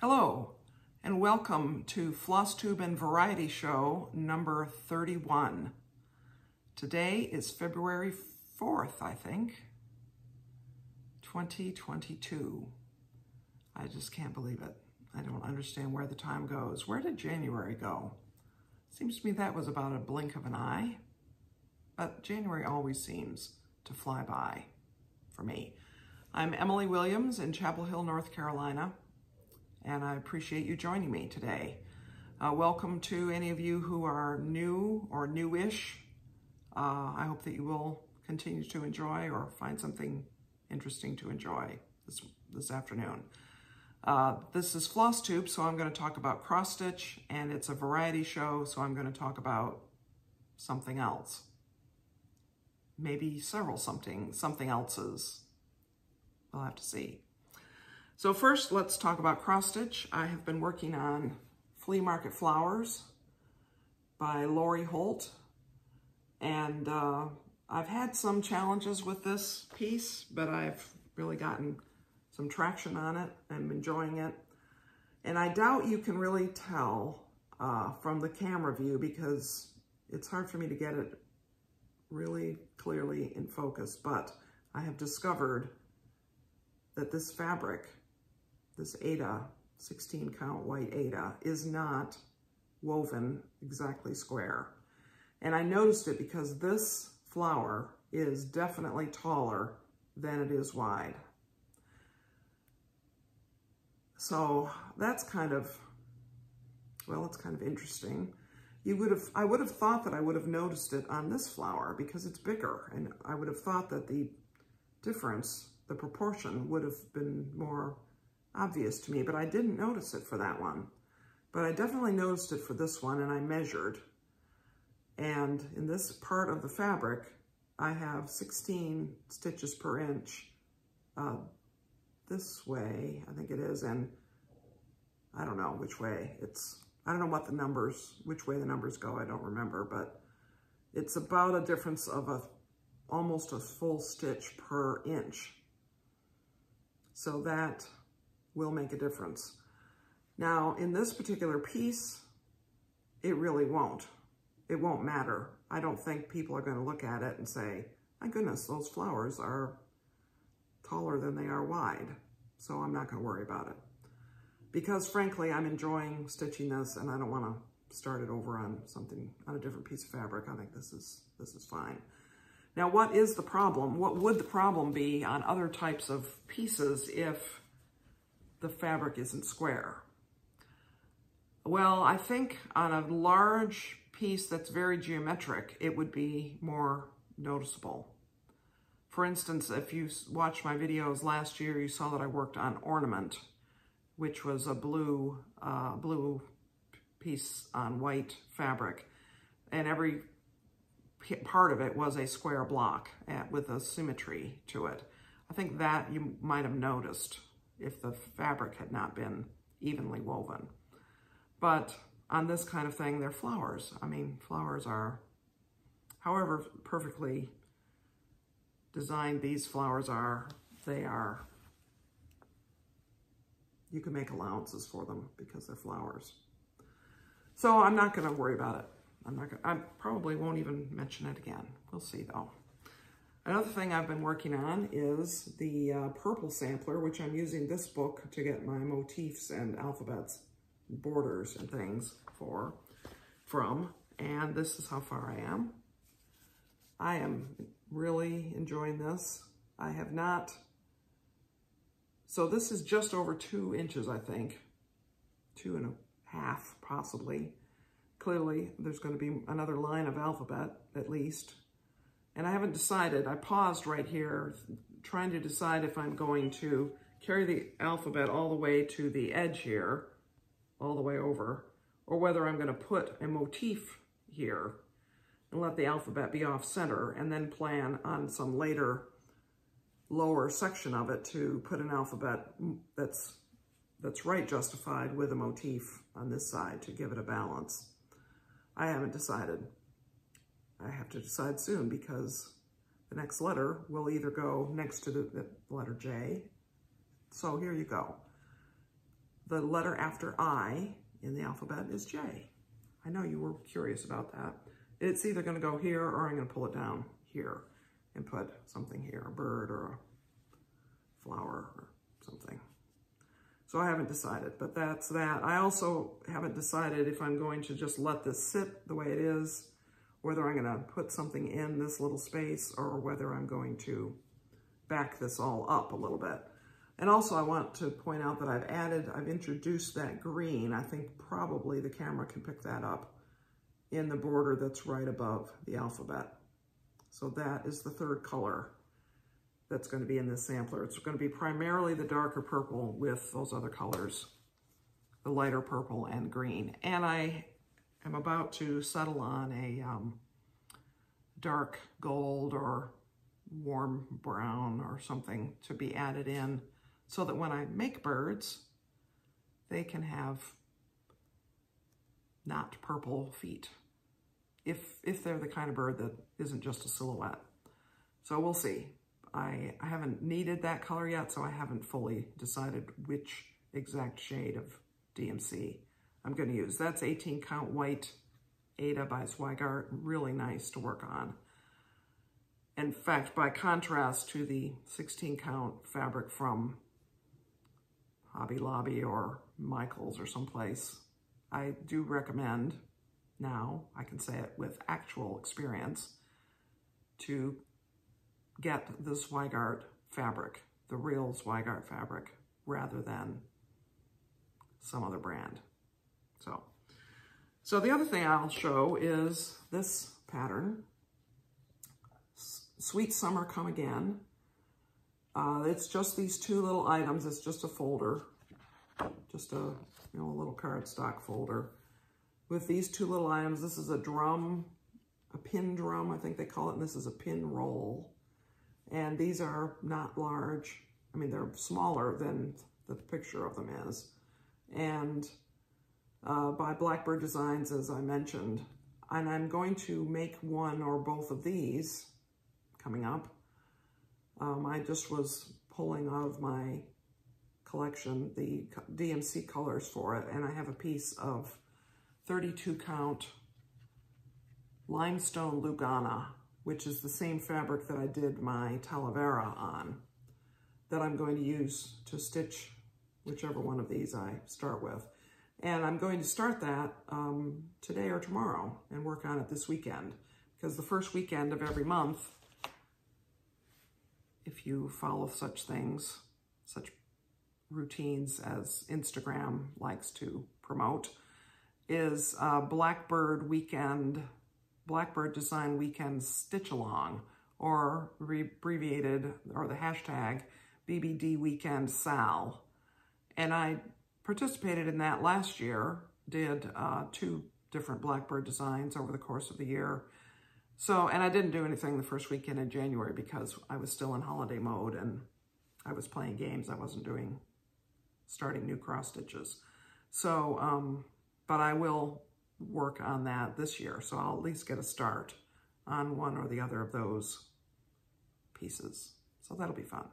Hello, and welcome to Flosstube and Variety Show number 31. Today is February 4th, I think, 2022. I just can't believe it. I don't understand where the time goes. Where did January go? Seems to me that was about a blink of an eye, but January always seems to fly by for me. I'm Emily Williams in Chapel Hill, North Carolina, and I appreciate you joining me today. Welcome to any of you who are new or newish. I hope that you will continue to enjoy or find something interesting to enjoy this afternoon. This is Flosstube, so I'm going to talk about cross stitch, and it's a variety show, so I'm going to talk about something else. Maybe several something else's. We'll have to see. So first, let's talk about cross stitch. I have been working on Flea Market Flowers by Lori Holt, and I've had some challenges with this piece, but I've really gotten some traction on it. I'm enjoying it, and I doubt you can really tell from the camera view because it's hard for me to get it really clearly in focus, but I have discovered that this fabric, this Aida, 16 count white Aida, is not woven exactly square. And I noticed it because this flower is definitely taller than it is wide. So that's kind of, well, it's kind of interesting. I would have thought that I would have noticed it on this flower because it's bigger, and I would have thought that the difference, the proportion, would have been more obvious to me, but I didn't notice it for that one. But I definitely noticed it for this one, and I measured. And in this part of the fabric, I have 16 stitches per inch this way, I think it is, and I don't know which way I don't know what the numbers, which way the numbers go, I don't remember, but it's about a difference of almost a full stitch per inch. So that will make a difference. Now, in this particular piece, it really won't. It won't matter. I don't think people are going to look at it and say, my goodness, those flowers are taller than they are wide. So I'm not going to worry about it. Because frankly, I'm enjoying stitching this, and I don't want to start it over on a different piece of fabric. I think this is fine. Now, what is the problem? What would the problem be on other types of pieces if the fabric isn't square? Well, I think on a large piece that's very geometric, it would be more noticeable. For instance, if you watched my videos last year, you saw that I worked on Ornament, which was a blue piece on white fabric, and every part of it was a square block with a symmetry to it. I think that you might have noticed if the fabric had not been evenly woven. But on this kind of thing, they're flowers. I mean, flowers are, however perfectly designed these flowers are, you can make allowances for them because they're flowers. So I'm not going to worry about it. I probably won't even mention it again. We'll see though. Another thing I've been working on is the purple sampler, which I'm using this book to get my motifs and alphabets, borders and things from. And this is how far I am. I am really enjoying this. I have not, so this is just over 2 inches, I think, 2.5 possibly. Clearly, there's going to be another line of alphabet, at least. And I haven't decided. I paused right here, trying to decide if I'm going to carry the alphabet all the way to the edge here, all the way over, or whether I'm going to put a motif here and let the alphabet be off center, and then plan on some later lower section of it to put an alphabet that's right justified with a motif on this side to give it a balance. I haven't decided. I have to decide soon because the next letter will either go next to the letter J. So here you go. the letter after I in the alphabet is J. I know you were curious about that. It's either going to go here or I'm going to pull it down here and put something here, a bird or a flower or something. So I haven't decided, but that's that. I also haven't decided if I'm going to just let this sit the way it is, whether I'm going to put something in this little space or whether I'm going to back this all up a little bit. And also I want to point out that I've introduced that green. I think probably the camera can pick that up in the border that's right above the alphabet. So that is the third color that's going to be in this sampler. It's going to be primarily the darker purple with those other colors, the lighter purple and green. And I am about to settle on a dark gold or warm brown or something to be added in so that when I make birds, they can have not purple feet, if they're the kind of bird that isn't just a silhouette. So we'll see. I haven't needed that color yet, so I haven't fully decided which exact shade of DMC I'm going to use. That's 18 count white Ada by Zweigart, really nice to work on. In fact, by contrast to the 16 count fabric from Hobby Lobby or Michaels or someplace, I do recommend, now I can say it with actual experience, to get the Zweigart fabric, the real Zweigart fabric, rather than some other brand. So the other thing I'll show is this pattern, Sweet Summer Come Again. It's just these two little items. It's just a folder, just a little cardstock folder with these two little items. This is a drum, a pin drum, I think they call it, and this is a pin roll. And these are not large. I mean, they're smaller than the picture of them is. And by Blackbird Designs, as I mentioned. And I'm going to make one or both of these coming up. I just was pulling out of my collection the DMC colors for it, and I have a piece of 32 count limestone Lugana, which is the same fabric that I did my Talavera on, that I'm going to use to stitch whichever one of these I start with. And I'm going to start that today or tomorrow and work on it this weekend, because the first weekend of every month, if you follow such things, such routines as Instagram likes to promote, is Blackbird Design Weekend Stitch Along, or abbreviated, or the hashtag BBD Weekend Sal. And I participated in that last year, did 2 different Blackbird designs over the course of the year. So, and I didn't do anything the first weekend in January because I was still in holiday mode and I was playing games. I wasn't starting new cross stitches. So, but I will work on that this year. So I'll at least get a start on one or the other of those pieces. So that'll be fun.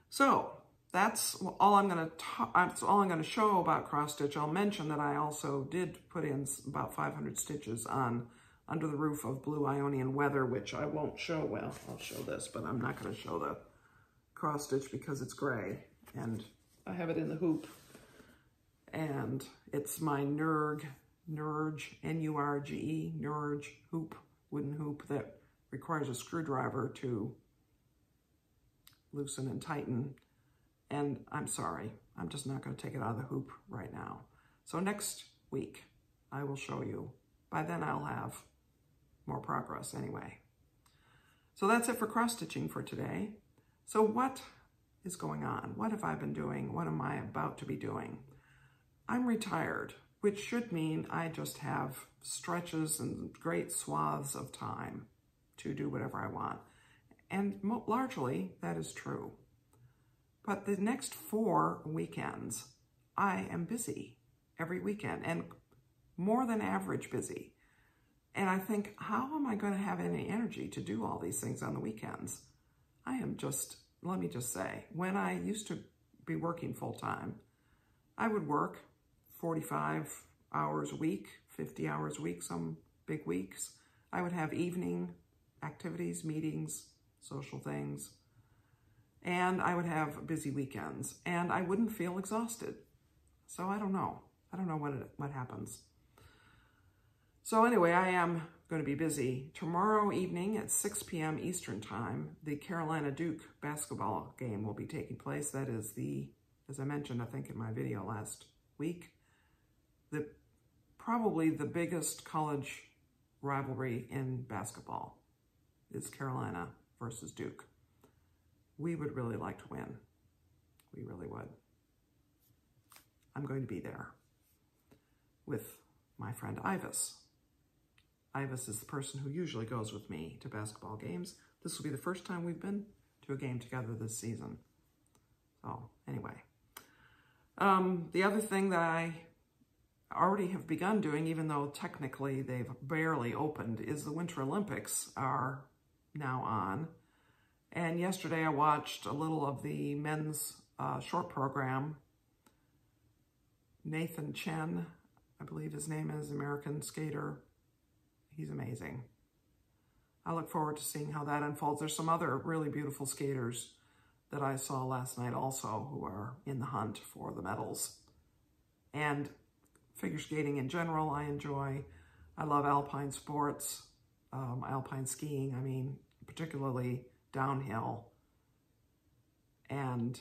So that's all I'm going to show about cross stitch. I'll mention that I also did put in about 500 stitches on Under the Roof of Blue Ionian Weather, which I won't show. Well, I'll show this, but I'm not going to show the cross stitch because it's gray, and I have it in the hoop, and it's my Nurge, N-U-R-G-E, Nurge hoop, wooden hoop that requires a screwdriver to loosen and tighten. And I'm sorry, I'm just not going to take it out of the hoop right now. So next week, I will show you. By then, I'll have more progress anyway. So that's it for cross-stitching for today. So what is going on? What have I been doing? What am I about to be doing? I'm retired, which should mean I just have stretches and great swaths of time to do whatever I want. And largely, that is true. But the next 4 weekends, I am busy every weekend, and more than average busy. And I think, how am I going to have any energy to do all these things on the weekends? I am just, let me just say, when I used to be working full-time, I would work 45 hours a week, 50 hours a week, some big weeks. I would have evening activities, meetings, social things, and I would have busy weekends, and I wouldn't feel exhausted. So I don't know. I don't know what happens. So anyway, I am going to be busy. Tomorrow evening at 6 p.m. Eastern Time, the Carolina-Duke basketball game will be taking place. That is the, as I mentioned, I think in my video last week, probably the biggest college rivalry in basketball is Carolina versus Duke. We would really like to win. We really would. I'm going to be there with my friend Ivis. Ivis is the person who usually goes with me to basketball games. This will be the first time we've been to a game together this season. So anyway, the other thing that I already have begun doing, even though technically they've barely opened, is the Winter Olympics are now on. And yesterday I watched a little of the men's short program. Nathan Chen, I believe his name is, American skater. He's amazing. I look forward to seeing how that unfolds. There's some other really beautiful skaters that I saw last night also who are in the hunt for the medals. And figure skating in general, I enjoy. I love alpine sports, alpine skiing, I mean, particularly downhill. And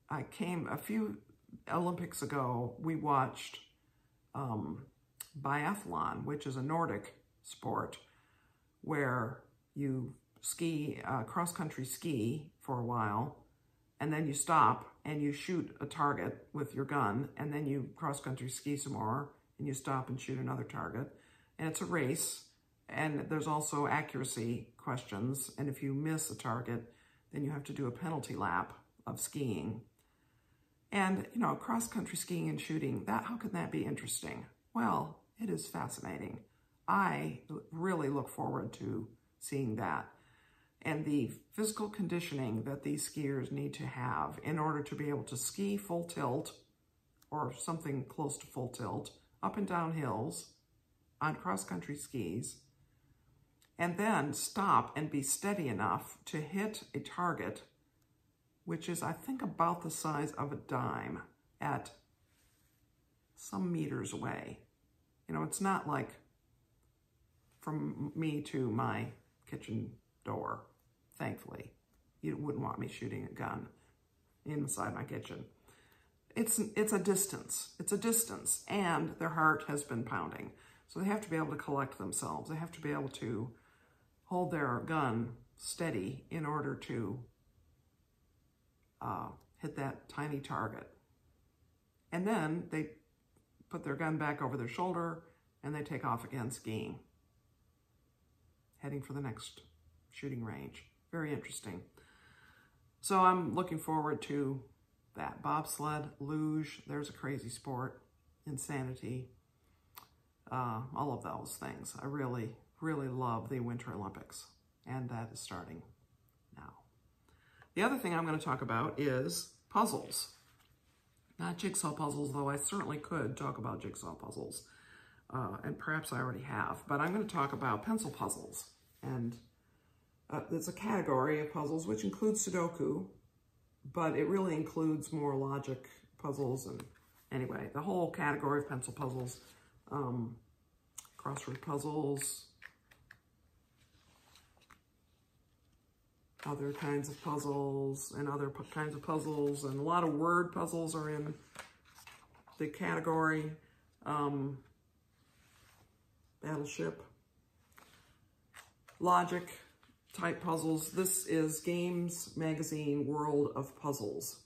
I came a few Olympics ago, we watched biathlon, which is a Nordic sport where you ski, cross-country ski for a while, and then you stop and you shoot a target with your gun, and then you cross-country ski some more, and you stop and shoot another target. And it's a race, and there's also accuracy questions, and if you miss a target, then you have to do a penalty lap of skiing. And, you know, cross-country skiing and shooting, how can that be interesting? Well, it is fascinating. I really look forward to seeing that. And the physical conditioning that these skiers need to have in order to be able to ski full tilt or something close to full tilt up and down hills on cross-country skis, and then stop and be steady enough to hit a target, which is, I think, about the size of a dime at some meters away. You know, it's not like from me to my kitchen door, thankfully. You wouldn't want me shooting a gun inside my kitchen. It's a distance. It's a distance, and their heart has been pounding. So they have to be able to collect themselves. They have to be able to hold their gun steady in order to hit that tiny target. And then they put their gun back over their shoulder and they take off again skiing, heading for the next shooting range. Very interesting. So I'm looking forward to that. Bobsled, luge, there's a crazy sport, insanity, all of those things. I really, really love the Winter Olympics, and that is starting now. The other thing I'm going to talk about is puzzles. Not jigsaw puzzles, though I certainly could talk about jigsaw puzzles, and perhaps I already have, but I'm going to talk about pencil puzzles. And it's a category of puzzles which includes Sudoku, but it really includes more logic puzzles. And anyway, the whole category of pencil puzzles, crossword puzzles, other kinds of puzzles, and other kinds of puzzles, and a lot of word puzzles are in the category. Battleship, logic type puzzles. This is Games Magazine World of Puzzles,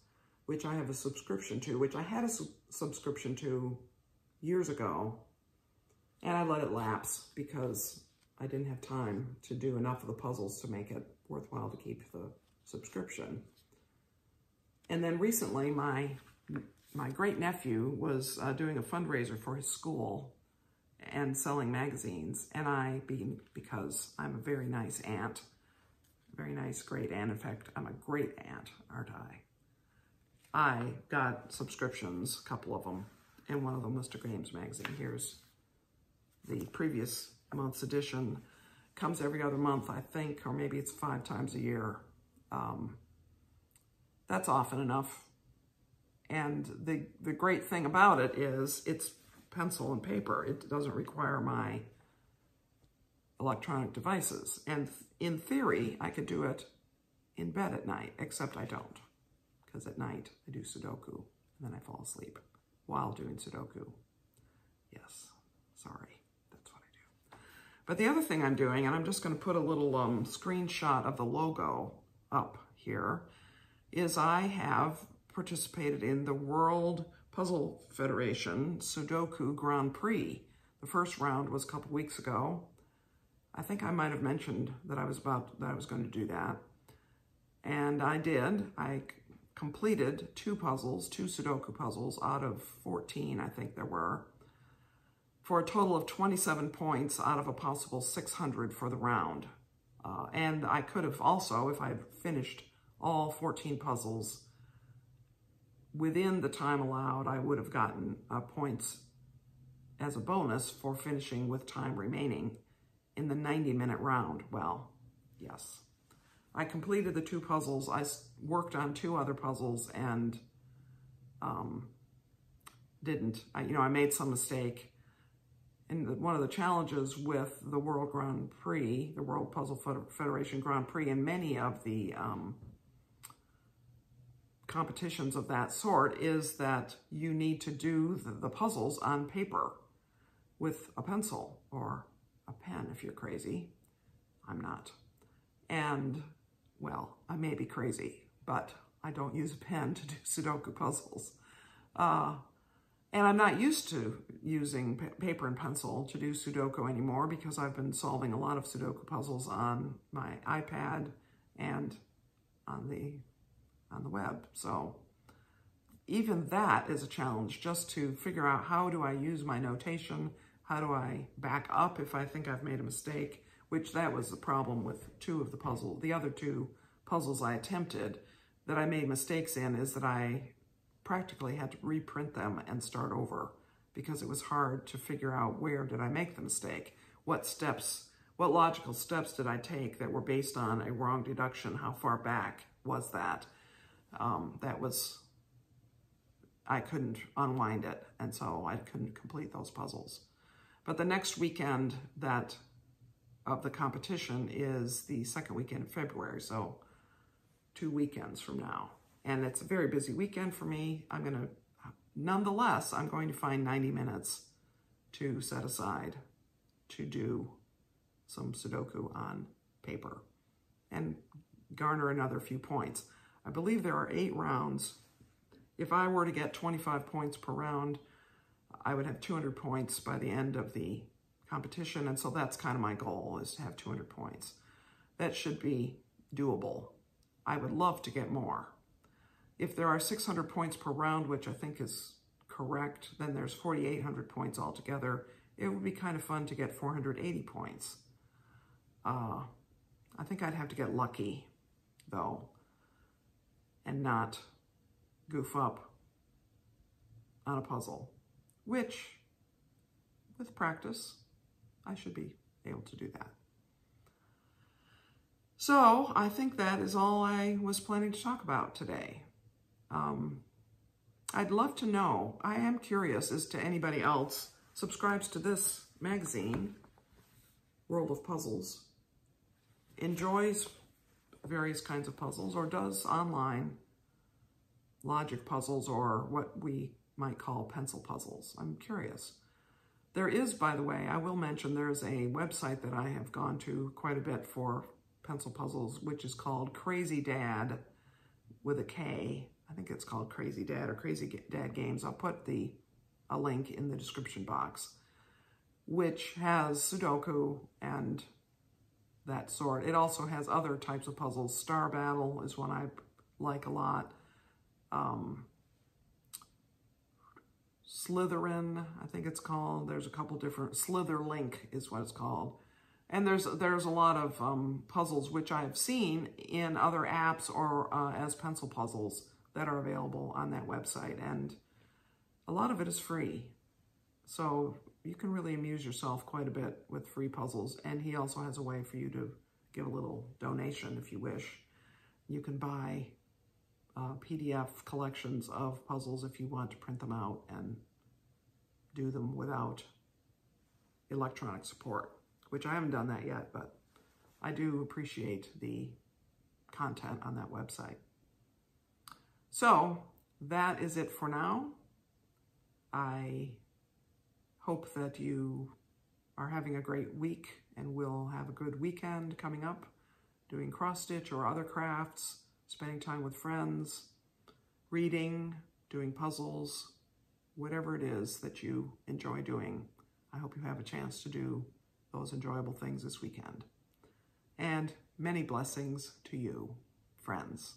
which I have a subscription to, which I had a subscription to years ago, and I let it lapse because I didn't have time to do enough of the puzzles to make it worthwhile to keep the subscription. And then recently, my great-nephew was doing a fundraiser for his school and selling magazines, and because I'm a very nice aunt, very nice great aunt. In fact, I'm a great aunt, aren't I got subscriptions, a couple of them, and one of them was to Games Magazine. Here's the previous month's edition. Comes every other month, I think, or maybe it's 5 times a year. That's often enough. And the great thing about it is it's pencil and paper. It doesn't require my electronic devices. And in theory, I could do it in bed at night, except I don't. Because at night, I do Sudoku, and then I fall asleep while doing Sudoku. Yes, sorry, that's what I do. But the other thing I'm doing, and I'm just going to put a little screenshot of the logo up here, is I have participated in the World Puzzle Federation Sudoku Grand Prix. The first round was a couple weeks ago. I think I might have mentioned that I was going to do that. And I did. I completed 2 Sudoku puzzles out of 14, I think there were, for a total of 27 points out of a possible 600 for the round. And I could have also, if I had finished all 14 puzzles within the time allowed, I would have gotten points as a bonus for finishing with time remaining in the 90-minute round. Well, yes. I completed the 2 puzzles. I worked on 2 other puzzles and didn't. I made some mistake. And one of the challenges with the World Grand Prix, the World Puzzle Federation Grand Prix, and many of the competitions of that sort is that you need to do the puzzles on paper with a pencil or a pen if you're crazy. I'm not. And, well, I may be crazy, but I don't use a pen to do Sudoku puzzles. And I'm not used to using paper and pencil to do Sudoku anymore because I've been solving a lot of Sudoku puzzles on my iPad and on the web. So even that is a challenge, just to figure out how do I use my notation, how do I back up if I think I've made a mistake, which that was the problem with 2 of the puzzles. The other 2 puzzles I attempted that I made mistakes in is that I practically had to reprint them and start over because it was hard to figure out where did I make the mistake, what logical steps did I take that were based on a wrong deduction, how far back was that? I couldn't unwind it, and so I couldn't complete those puzzles. But the next weekend of the competition is the second weekend of February, so 2 weekends from now. And it's a very busy weekend for me. Nonetheless, I'm going to find 90 minutes to set aside to do some Sudoku on paper and garner another few points. I believe there are 8 rounds. If I were to get 25 points per round, I would have 200 points by the end of the competition. And so that's kind of my goal, is to have 200 points. That should be doable. I would love to get more. If there are 600 points per round, which I think is correct, then there's 4,800 points altogether. It would be kind of fun to get 480 points. I think I'd have to get lucky, though, and not goof up on a puzzle, which, with practice, I should be able to do that. So I think that is all I was planning to talk about today. I'd love to know, I am curious as to anybody else subscribes to this magazine, World of Puzzles, enjoys various kinds of puzzles, or does online logic puzzles, or what we might call pencil puzzles. I'm curious. There is, by the way, I will mention, there's a website that I have gone to quite a bit for pencil puzzles, which is called Crazy Dad with a K. I think it's called Crazy Dad or Crazy Dad Games. I'll put a link in the description box, which has Sudoku and that sort. It also has other types of puzzles. Star Battle is one I like a lot. Slytherin, I think it's called. There's a couple different, Slitherlink is what it's called. And there's a lot of puzzles which I've seen in other apps or as pencil puzzles that are available on that website, and a lot of it is free. So you can really amuse yourself quite a bit with free puzzles. And he also has a way for you to give a little donation if you wish. You can buy PDF collections of puzzles if you want to print them out and do them without electronic support, which I haven't done that yet, but I do appreciate the content on that website. So that is it for now. I hope that you are having a great week and will have a good weekend coming up, doing cross-stitch or other crafts, spending time with friends, reading, doing puzzles, whatever it is that you enjoy doing. I hope you have a chance to do those enjoyable things this weekend. And many blessings to you, friends.